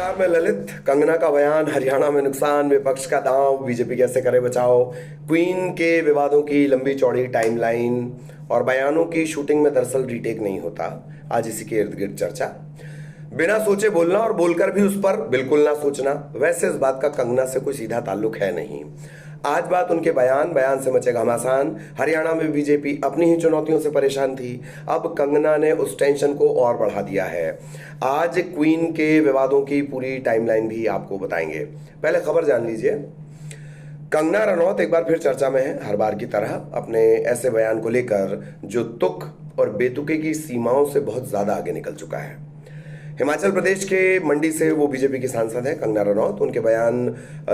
नमस्कार, मैं ललित। कंगना का बयान, हरियाणा में नुकसान, विपक्ष का दांव, बीजेपी कैसे करे बचाओ, क्वीन के विवादों की लंबी चौड़ी टाइमलाइन और बयानों की शूटिंग में दरअसल रीटेक नहीं होता। आज इसी के इर्द गिर्द चर्चा। बिना सोचे बोलना और बोलकर भी उस पर बिल्कुल ना सोचना, वैसे इस बात का कंगना से कोई सीधा ताल्लुक है नहीं। आज बात उनके बयान से मचे घमासान। हरियाणा में बीजेपी अपनी ही चुनौतियों से परेशान थी, अब कंगना ने उस टेंशन को और बढ़ा दिया है। आज क्वीन के विवादों की पूरी टाइमलाइन भी आपको बताएंगे। पहले खबर जान लीजिए। कंगना रनौत एक बार फिर चर्चा में है, हर बार की तरह अपने ऐसे बयान को लेकर जो तुक और बेतुके की सीमाओं से बहुत ज्यादा आगे निकल चुका है। हिमाचल प्रदेश के मंडी से वो बीजेपी की सांसद है कंगना रनौत। उनके बयान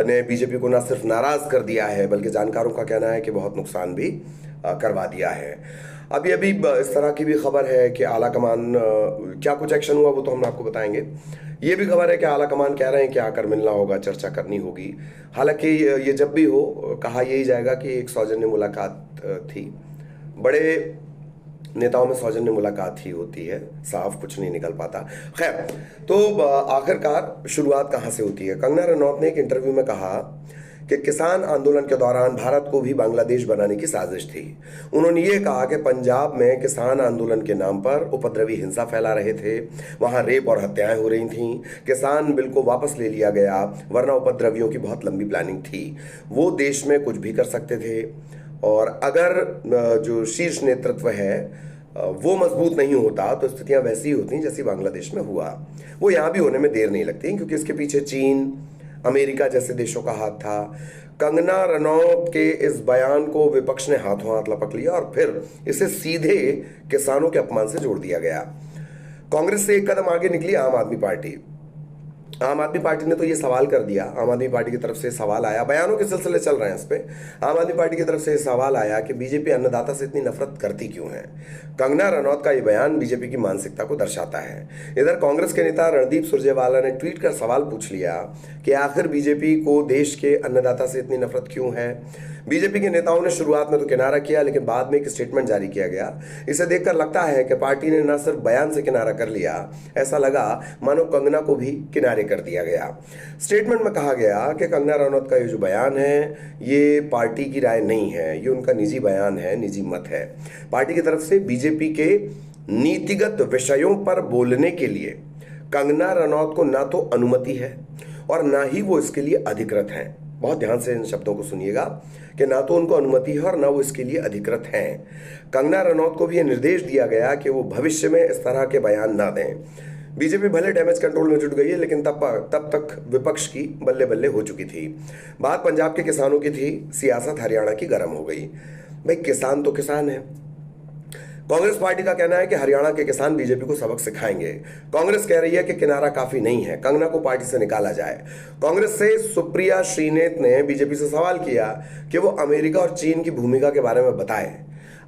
ने बीजेपी को न सिर्फ नाराज कर दिया है, बल्कि जानकारों का कहना है कि बहुत नुकसान भी करवा दिया है। अभी अभी इस तरह की भी खबर है कि आला कमान, क्या कुछ एक्शन हुआ वो तो हम आपको बताएंगे। ये भी खबर है कि आला कमान कह रहे हैं कि आकर मिलना होगा, चर्चा करनी होगी। हालांकि ये जब भी हो, कहा यही जाएगा कि एक सौजन्य मुलाकात थी। बड़े नेताओं में सौजन्य मुलाकात ही होती है, साफ कुछ नहीं निकल पाता। खैर, तो आखिरकार शुरुआत कहाँ से होती है? कंगना रनौत ने एक इंटरव्यू में कहा कि किसान आंदोलन के दौरान भारत को भी बांग्लादेश बनाने की साजिश थी। उन्होंने ये कहा कि पंजाब में किसान आंदोलन के नाम पर उपद्रवी हिंसा फैला रहे थे, वहां रेप और हत्याएं हो रही थीं। किसान बिल को वापस ले लिया गया, वरना उपद्रवियों की बहुत लंबी प्लानिंग थी। वो देश में कुछ भी कर सकते थे, और अगर जो शीर्ष नेतृत्व है वो मजबूत नहीं होता तो स्थितियां वैसी ही होती जैसी बांग्लादेश में हुआ। वो यहां भी होने में देर नहीं लगती, क्योंकि इसके पीछे चीन, अमेरिका जैसे देशों का हाथ था। कंगना रनौत के इस बयान को विपक्ष ने हाथों हाथ लपक लिया और फिर इसे सीधे किसानों के अपमान से जोड़ दिया गया। कांग्रेस से एक कदम आगे निकली आम आदमी पार्टी। आम आदमी पार्टी ने तो ये सवाल कर दिया, आम आदमी पार्टी की तरफ से सवाल आया, बयानों के सिलसिले चल रहे हैं इस पे। आम आदमी पार्टी की तरफ से सवाल आया कि बीजेपी अन्नदाता से इतनी नफरत करती क्यों है। कंगना रनौत का ये बयान बीजेपी की मानसिकता को दर्शाता है। इधर कांग्रेस के नेता रणदीप सुरजेवाला ने ट्वीट कर सवाल पूछ लिया कि आखिर बीजेपी को देश के अन्नदाता से इतनी नफरत क्यों है। बीजेपी के नेताओं ने शुरुआत में तो किनारा किया, लेकिन बाद में एक स्टेटमेंट जारी किया गया। इसे देखकर लगता है कि पार्टी ने न सिर्फ बयान से किनारा कर लिया, ऐसा लगा मानो कंगना को भी किनारे कर दिया गया। स्टेटमेंट में कहा गया कि कंगना रनौत का ये जो बयान है, ये पार्टी की राय नहीं है, ये उनका निजी बयान है, निजी मत है। पार्टी की तरफ से बीजेपी के नीतिगत विषयों पर बोलने के लिए कंगना रनौत को ना तो अनुमति है और ना ही वो इसके लिए अधिकृत हैं। बहुत ध्यान से इन शब्दों को सुनिएगा कि ना तो उनको अनुमति है और ना वो इसके लिए अधिकृत हैं। कंगना रनौत को भी यह निर्देश दिया गया कि वो भविष्य में इस तरह के बयान ना दें। बीजेपी भले डैमेज कंट्रोल में जुट गई है, लेकिन तब तक विपक्ष की बल्ले बल्ले हो चुकी थी। बात पंजाब के किसानों की थी, सियासत हरियाणा की गर्म हो गई। भाई, किसान तो किसान है। कांग्रेस पार्टी का कहना है कि हरियाणा के किसान बीजेपी को सबक सिखाएंगे। कांग्रेस कह रही है कि किनारा काफी नहीं है, कंगना को पार्टी से निकाला जाए। कांग्रेस से सुप्रिया श्रीनेत ने बीजेपी से सवाल किया कि वो अमेरिका और चीन की भूमिका के बारे में बताए।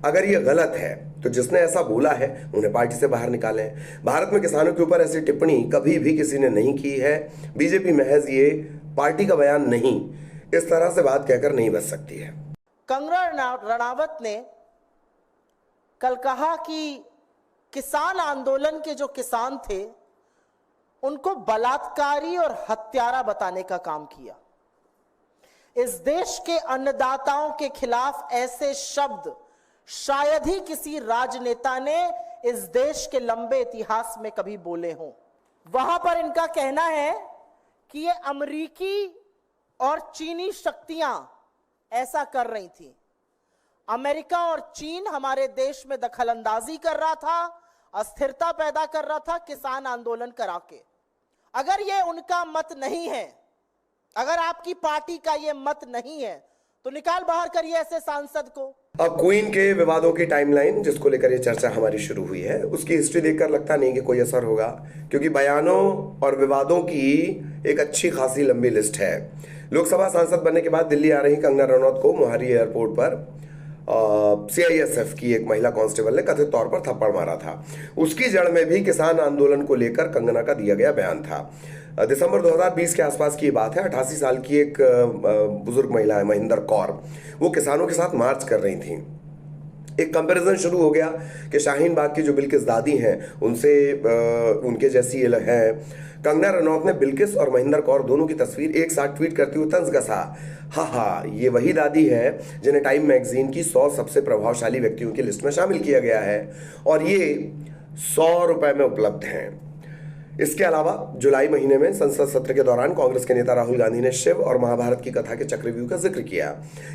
अगर ये गलत है तो जिसने ऐसा बोला है उन्हें पार्टी से बाहर निकालें। भारत में किसानों के ऊपर ऐसी टिप्पणी कभी भी किसी ने नहीं की है। बीजेपी महज ये पार्टी का बयान नहीं, इस तरह से बात कहकर नहीं बच सकती है। कंगना रनावत ने कल कहा कि किसान आंदोलन के जो किसान थे उनको बलात्कारी और हत्यारा बताने का काम किया। इस देश के अन्नदाताओं के खिलाफ ऐसे शब्द शायद ही किसी राजनेता ने इस देश के लंबे इतिहास में कभी बोले हों। वहां पर इनका कहना है कि ये अमेरिकी और चीनी शक्तियां ऐसा कर रही थी। अमेरिका और चीन हमारे देश में दखलंदाजी कर रहा था, अस्थिरता पैदा कर रहा था किसान आंदोलन करा के। अगर ये उनका मत नहीं है, अगर आपकी पार्टी का ये मत नहीं है, तो निकाल बाहर करिए ऐसे सांसद को। अब क्वीन के विवादों की टाइमलाइन जिसको लेकर ये चर्चा हमारी शुरू हुई है, उसकी हिस्ट्री देखकर लगता नहीं कि कोई असर होगा, क्योंकि बयानों और विवादों की एक अच्छी खासी लंबी लिस्ट है। लोकसभा सांसद बनने के बाद दिल्ली आ रही कंगना रनौत को मोहाली एयरपोर्ट पर सीआईएसएफ की एक महिला कांस्टेबल ने कथित तौर पर थप्पड़ मारा था। उसकी जड़ में भी किसान आंदोलन को लेकर कंगना का दिया गया बयान था। दिसंबर 2020 के आसपास की बात है। 88 साल की एक बुजुर्ग महिला है, महेंद्र कौर, वो किसानों के साथ मार्च कर रही थी। एक कंपैरिजन शुरू हो गया कि शाहीन बाग की जो बिल्किस दादी हैं उनसे उनके जैसी ये है। कंगना रनौत ने बिल्किस और महेंद्र कौर दोनों की तस्वीर एक साथ ट्वीट करते हुए तंज कसा, हा ये वही दादी है जिन्हें टाइम मैगजीन की 100 सबसे प्रभावशाली व्यक्तियों की लिस्ट में शामिल किया गया है और ये 100 रुपए में उपलब्ध हैं। इसके अलावा जुलाई महीने में संसद सत्र के दौरान कांग्रेस के नेता राहुल गांधी ने शिव और महाभारत की कथा के चक्रव्यूह का जिक्र किया।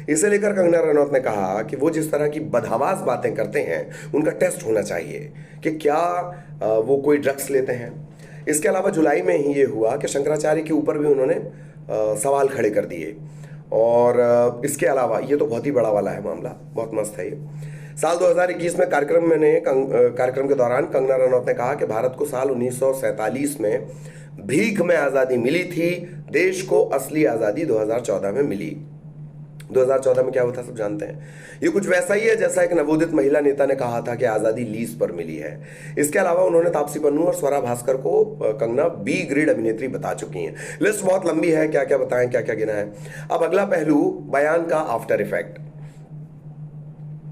इसे लेकर कंगना रनौत ने कहा कि वो जिस तरह की बदहवास बातें करते हैं उनका टेस्ट होना चाहिए कि क्या वो कोई ड्रग्स लेते हैं। इसके अलावा जुलाई में ही ये हुआ कि शंकराचार्य के ऊपर भी उन्होंने सवाल खड़े कर दिए। और इसके अलावा ये तो बहुत ही बड़ा वाला है मामला, बहुत मस्त है ये। साल 2021 में कार्यक्रम के दौरान कंगना रनौत ने कहा कि भारत को साल 1947 में भीख में आज़ादी मिली थी, देश को असली आज़ादी 2014 में मिली। 2014 में क्या हुआ था सब जानते हैं। ये कुछ वैसा ही है जैसा एक नवोदित महिला नेता ने कहा था कि आज़ादी लीज पर मिली है। इसके अलावा उन्होंने तापसी पन्नू और स्वरा भास्कर को कंगना बी ग्रेड अभिनेत्री बता चुकी हैं। लिस्ट बहुत लंबी है, क्या क्या बताएं, क्या क्या गिना है। अब अगला पहलू बयान का आफ्टर इफेक्ट।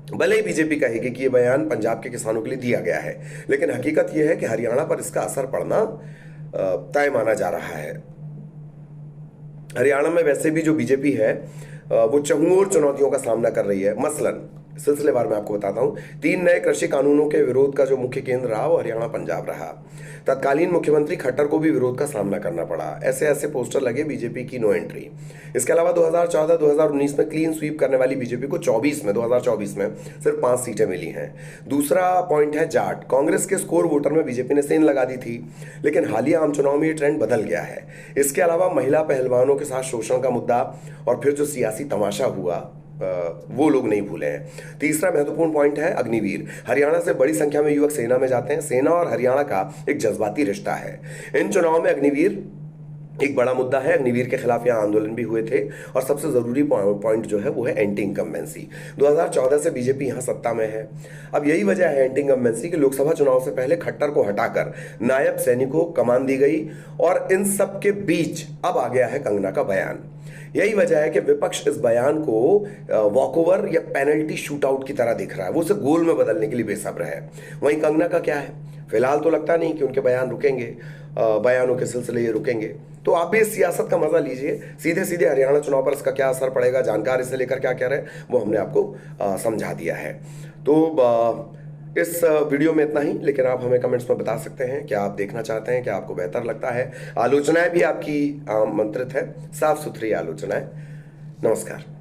भले ही बीजेपी कहेगी कि यह बयान पंजाब के किसानों के लिए दिया गया है, लेकिन हकीकत यह है कि हरियाणा पर इसका असर पड़ना तय माना जा रहा है। हरियाणा में वैसे भी जो बीजेपी है वो चहुओर चुनौतियों का सामना कर रही है। मसलन सिलसिलेवार में आपको बताता हूं, 3 नए कृषि कानूनों के विरोध का जो मुख्य केंद्र रहा वो हरियाणा पंजाब रहा। तत्कालीन मुख्यमंत्री खट्टर को भी विरोध का सामना करना पड़ा। ऐसे ऐसे पोस्टर लगे बीजेपी की नो एंट्री। इसके अलावा 2014-2019 में क्लीन स्वीप करने वाली बीजेपी को 2024 में सिर्फ 5 सीटें मिली हैं। दूसरा पॉइंट है जाट। कांग्रेस के स्कोर वोटर में बीजेपी ने सेंध लगा दी थी, लेकिन हालिया आम चुनाव में ये ट्रेंड बदल गया है। इसके अलावा महिला पहलवानों के साथ शोषण का मुद्दा और फिर जो सियासी तमाशा हुआ वो लोग नहीं भूले हैं। तीसरा महत्वपूर्ण पॉइंट है अग्निवीर। हरियाणा से बड़ी संख्या में युवक सेना में जाते हैं। सेना और हरियाणा का एक जज्बाती रिश्ता है। इन चुनाव में अग्निवीर एक बड़ा मुद्दा है। अग्निवीर के खिलाफ यहाँ आंदोलन भी हुए थे और सबसे जरूरी पॉइंट जो है वो है एंटी इनकम्बेंसी। 2014 से बीजेपी यहाँ सत्ता में है। अब यही वजह है एंटी इनकम्बेंसी कि लोकसभा चुनाव से पहले खट्टर को हटाकर नायब सैनिकों को कमान दी गई और इन सब के बीच अब आ गया है कंगना का बयान। यही वजह है कि विपक्ष इस बयान को वॉकओवर या पेनल्टी शूटआउट की तरह देख रहा है। वो उसे गोल में बदलने के लिए बेसब्र है। वहीं कंगना का क्या है, फिलहाल तो लगता नहीं कि उनके बयान रुकेंगे, बयानों के सिलसिले ये रुकेंगे। तो आप भी इस सियासत का मजा लीजिए। सीधे सीधे हरियाणा चुनाव पर इसका क्या असर पड़ेगा, जानकारी से लेकर क्या कह रहे हैं वो हमने आपको समझा दिया है। तो इस वीडियो में इतना ही, लेकिन आप हमें कमेंट्स में बता सकते हैं क्या आप देखना चाहते हैं, क्या आपको बेहतर लगता है। आलोचनाएं भी आपकी आमंत्रित है, साफ सुथरी आलोचनाएं। नमस्कार।